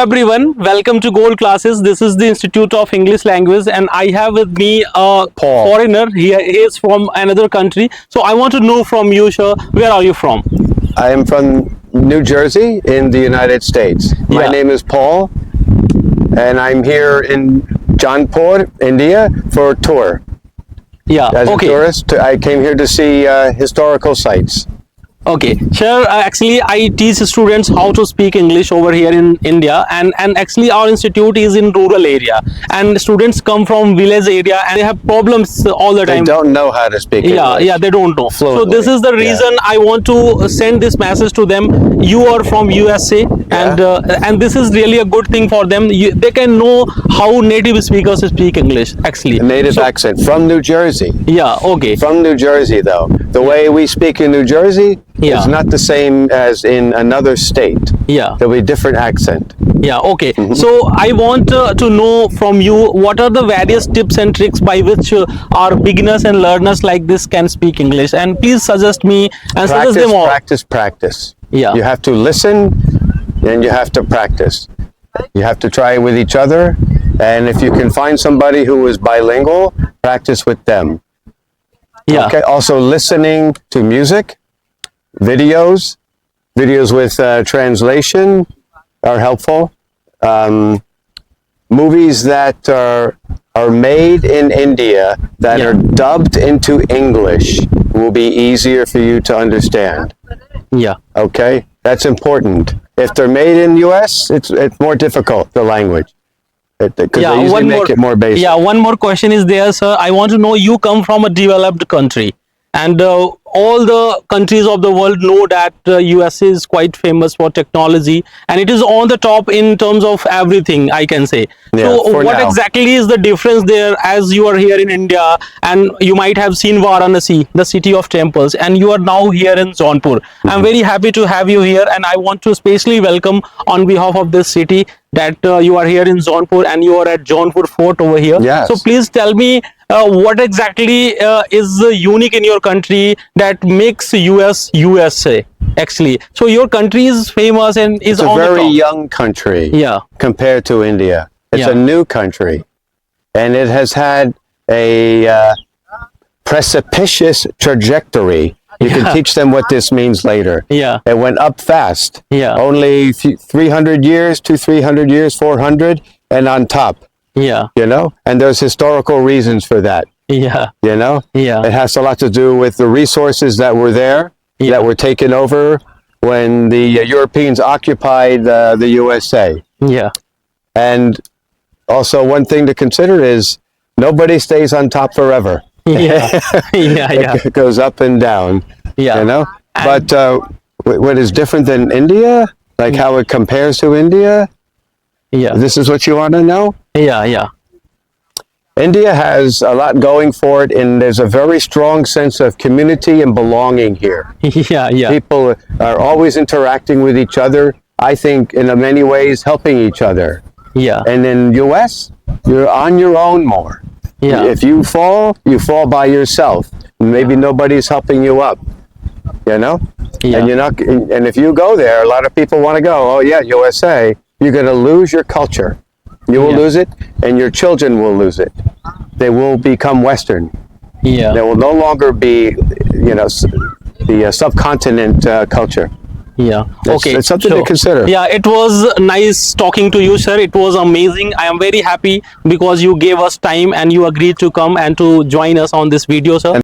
Everyone, welcome to Gold Classes. This is the Institute of English Language, and I have with me a foreigner. He is from another country. So I want to know from you, sir, where are you from? I am from New Jersey in the United States. My name is Paul, and I'm here in Jaunpur, India, for a tour. As a tourist, I came here to see historical sites. Okay, sure. Actually, I teach students how to speak English over here in India, and actually our institute is in rural area, and students come from village area and they have problems all the time. They don't know how to speak English. Yeah, they don't know. Fluently. So this is the reason I want to send this message to them. You are from USA, and this is really a good thing for them. They can know how native speakers speak English. Actually, native accent from New Jersey. From New Jersey, though, the way we speak in New Jersey. It's not the same as in another state. There'll be different accent. So I want to know from you, what are the various tips and tricks by which our beginners and learners like this can speak English, and please suggest me and suggest them all. Practice. You have to listen and you have to practice. You have to try with each other, and if you can find somebody who is bilingual, practice with them. Also listening to music. Videos with translation are helpful. Movies that are made in India that are dubbed into English will be easier for you to understand. Okay, that's important. If they're made in US, it's more difficult, the language. Because they usually make it more basic. One more question is there, sir. I want to know, you come from a developed country, and all the countries of the world know that USA is quite famous for technology, and it is on the top in terms of everything, I can say. So what exactly is the difference there, as you are here in India, and you might have seen Varanasi, the city of temples, and you are now here in Jaunpur. I'm very happy to have you here, and I want to especially welcome on behalf of this city that you are here in Jaunpur, and you are at Jaunpur Fort over here. So please tell me, what exactly is unique in your country that makes US USA, actually? So your country is famous and is on the top. It's a very young country compared to India. It's a new country, and it has had a precipitous trajectory. You can teach them what this means later. It went up fast. Only 300 years, 300 years, 400, and on top. You know, and there's historical reasons for that. You know, it has a lot to do with the resources that were there, that were taken over when the Europeans occupied the USA. And also, one thing to consider is nobody stays on top forever. It goes up and down. You know, but what is different than India, like how it compares to India? This is what you want to know? India has a lot going for it, and there's a very strong sense of community and belonging here. People are always interacting with each other, I think in many ways helping each other. And in US, you're on your own more. If you fall by yourself. Maybe nobody's helping you up. You know? And you're not, and if you go there, a lot of people want to go, oh yeah, USA, you're going to lose your culture. You will lose it, and your children will lose it. They will become Western. There will no longer be, you know, the subcontinent culture. It's something to consider. It was nice talking to you, sir. It was amazing. I am very happy because you gave us time and you agreed to come and to join us on this video, sir.